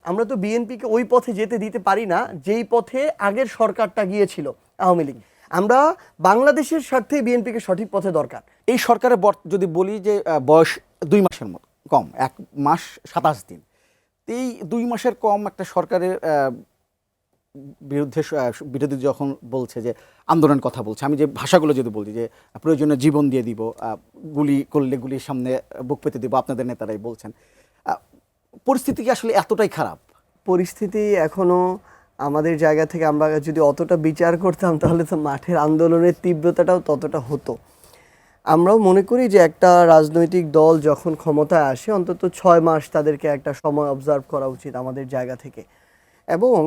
আমরা তো বিএনপিকে ওই পথে যেতে দিতে পারি না যেই পথে আগের সরকারটা গিয়েছিল, আওয়ামী লীগ। আমরা বাংলাদেশের স্বার্থে বিএনপিকে সঠিক পথে দরকার। এই সরকারের যদি বলি যে বয়স 2 মাসের মতো কম, 1 মাস 27 দিন, এই 2 মাসের কম একটা সরকারের বিরোধী যখন বলছে যে আন্দোলনের কথা বলছে, আমি যে ভাষাগুলো যদি বলি যে প্রয়োজনে জীবন দিয়ে দিব, গুলি করলে গুলির সামনে বুক পেতে দিব, আপনাদের নেতারাই বলছেন, পরিস্থিতি কি আসলে এতটাই খারাপ? পরিস্থিতি এখনো আমাদের জায়গা থেকে আমরা যদি অতটা বিচার করতাম তাহলে তো মাঠের আন্দোলনের তীব্রতাটাও ততটা হতো। আমরাও মনে করি যে একটা রাজনৈতিক দল যখন ক্ষমতায় আসে অন্তত 6 মাস তাদেরকে একটা সময় অবজার্ভ করা উচিত আমাদের জায়গা থেকে। এবং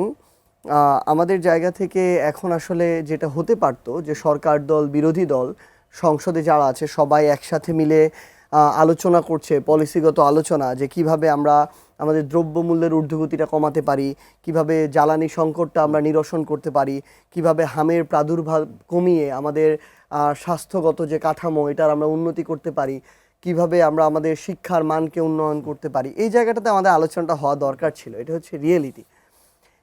আমাদের জায়গা থেকে এখন আসলে যেটা হতে পারতো যে সরকার দল বিরোধী দল সংসদে যারা আছে সবাই একসাথে মিলে আলোচনা করছে, পলিসিগত আলোচনা, যে কিভাবে আমরা আমাদের দ্রব্যমূল্যের ঊর্ধ্বগতিটা কমাতে পারি, কিভাবে জ্বালানি সংকটটা আমরা নিরসন করতে পারি, কিভাবে হামের প্রাদুর্ভাব কমিয়ে আমাদের স্বাস্থ্যগত যে কাঠামো এটার আমরা উন্নতি করতে পারি, কিভাবে আমরা আমাদের শিক্ষার মানকে উন্নয়ন করতে পারি। এই জায়গাটাতে আমাদের আলোচনাটা হওয়া দরকার ছিল, এটা হচ্ছে রিয়েলিটি।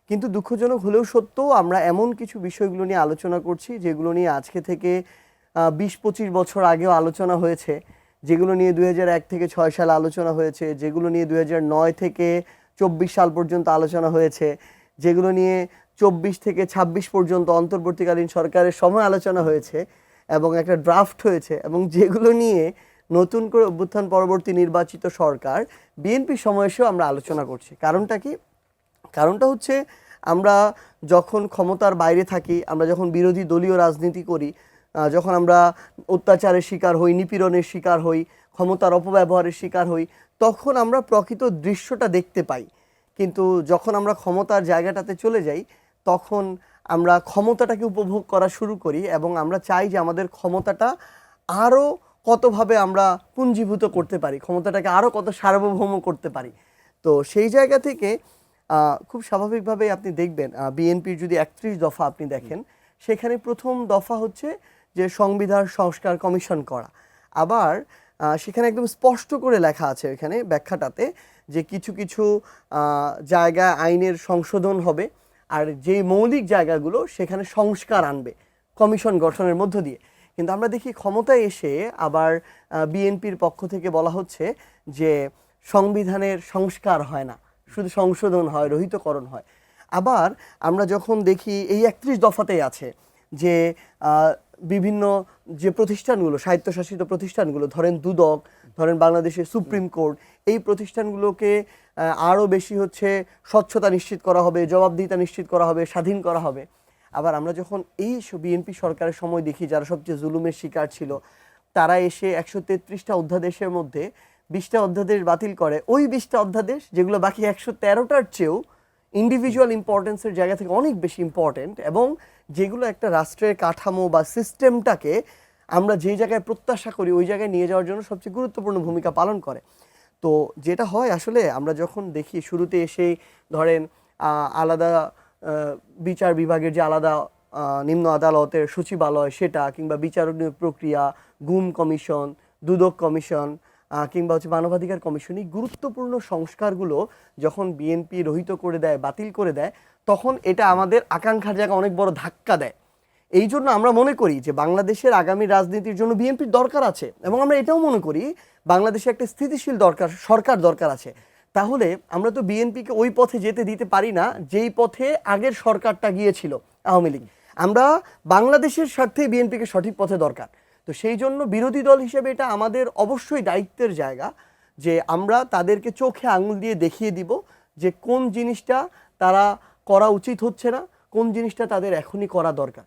কিন্তু দুঃখজনক হলেও সত্য, আমরা এমন কিছু বিষয়গুলো নিয়ে আলোচনা করছি যেগুলো নিয়ে আজকে থেকে 20-25 বছর আগেও আলোচনা হয়েছে, যেগুলো নিয়ে 2001 থেকে 6 সালে আলোচনা হয়েছে, যেগুলো নিয়ে 2009 থেকে 24 সাল পর্যন্ত আলোচনা হয়েছে, যেগুলো নিয়ে 24 থেকে 26 পর্যন্ত অন্তর্বর্তীকালীন সরকারের সময় আলোচনা হয়েছে এবং একটা ড্রাফট হয়েছে, এবং যেগুলো নিয়ে নতুন করে অভ্যুত্থান পরবর্তী নির্বাচিত সরকার বিএনপি সময়েও আমরা আলোচনা করছি। কারণটা কি? কারণটা হচ্ছে আমরা যখন ক্ষমতার বাইরে থাকি, আমরা যখন বিরোধী দলীয় রাজনীতি করি, যখন আমরা অত্যাচারের শিকার হই, নিপীড়নের শিকার হই, ক্ষমতার অপব্যবহারের শিকার হই, তখন আমরা প্রকৃত দৃশ্যটা দেখতে পাই। কিন্তু যখন আমরা ক্ষমতার জায়গাটাতে চলে যাই তখন আমরা ক্ষমতাটাকে উপভোগ করা শুরু করি এবং আমরা চাই যে আমাদের ক্ষমতাটা আরও কতভাবে আমরা পুঞ্জীভূত করতে পারি, ক্ষমতাটাকে আরও কত সার্বভৌম করতে পারি। তো সেই জায়গা থেকে খুব স্বাভাবিকভাবেই আপনি দেখবেন বিএনপির যদি 31 দফা আপনি দেখেন, সেখানে প্রথম দফা হচ্ছে যে সংবিধান সংস্কার কমিশন করা। আবার সেখানে একদম স্পষ্ট করে লেখা আছে এখানে ব্যাখ্যাটাতে যে কিছু কিছু জায়গায় আইনের সংশোধন হবে, আর যে মৌলিক জায়গাগুলো সেখানে সংস্কার আনবে কমিশন গঠনের মধ্য দিয়ে। কিন্তু আমরা দেখি ক্ষমতায় এসে আবার বিএনপির পক্ষ থেকে বলা হচ্ছে যে সংবিধানের সংস্কার হয় না, শুধু সংশোধন হয়, রহিতকরণ হয়। আবার আমরা যখন দেখি এই 31 দফাতেই আছে যে বিভিন্ন যে প্রতিষ্ঠানগুলো, স্বায়ত্তশাসিত প্রতিষ্ঠানগুলো, ধরেন দুদক, ধরেন বাংলাদেশের সুপ্রিম কোর্ট, এই প্রতিষ্ঠানগুলোকে আরও বেশি হচ্ছে স্বচ্ছতা নিশ্চিত করা হবে, জবাবদিহিতা নিশ্চিত করা হবে, স্বাধীন করা হবে। আবার আমরা যখন এই বিএনপি সরকারের সময় দেখি যারা সবচেয়ে জুলুমের শিকার ছিল, তারা এসে 133টা অধ্যাদেশের মধ্যে 20টা অধ্যাদেশ বাতিল করে। ওই 20টা অধ্যাদেশ যেগুলো বাকি 113টার চেয়েও ইন্ডিভিজুয়াল ইম্পর্টেন্সের জায়গা থেকে অনেক বেশি ইম্পর্টেন্ট, এবং যেগুলো একটা রাষ্ট্রের কাঠামো বা সিস্টেমটাকে আমরা যে জায়গায় প্রত্যাশা করি ওই জায়গায় নিয়ে যাওয়ার জন্য সবচেয়ে গুরুত্বপূর্ণ ভূমিকা পালন করে। তো যেটা হয় আসলে আমরা যখন দেখি শুরুতে এসেই ধরেন আলাদা বিচার বিভাগের যে আলাদা নিম্ন আদালতের সচিবালয় সেটা, কিংবা বিচারণীয় প্রক্রিয়া, গুম কমিশন, দুদক কমিশন, কিংবা হচ্ছে মানবাধিকার কমিশন, এই গুরুত্বপূর্ণ সংস্কারগুলো যখন বিএনপি রহিত করে দেয়, বাতিল করে দেয়, তখন এটা আমাদের আকাঙ্ক্ষার জায়গায় অনেক বড় ধাক্কা দেয়। এই জন্য আমরা মনে করি যে বাংলাদেশের আগামী রাজনীতির জন্য বিএনপির দরকার আছে, এবং আমরা এটাও মনে করি বাংলাদেশে একটা স্থিতিশীল সরকার দরকার আছে। তাহলে আমরা তো বিএনপিকে ওই পথে যেতে দিতে পারি না যেই পথে আগের সরকারটা গিয়েছিল, আওয়ামী লীগ। আমরা বাংলাদেশের স্বার্থে বিএনপিকে সঠিক পথে দরকার। তো সেই জন্য বিরোধী দল হিসেবে এটা আমাদের অবশ্যই দায়িত্বের জায়গা যে আমরা তাদেরকে চোখে আঙুল দিয়ে দেখিয়ে দিব যে কোন জিনিসটা তারা করা উচিত হচ্ছে না, কোন জিনিসটা তাদের এখনই করা দরকার।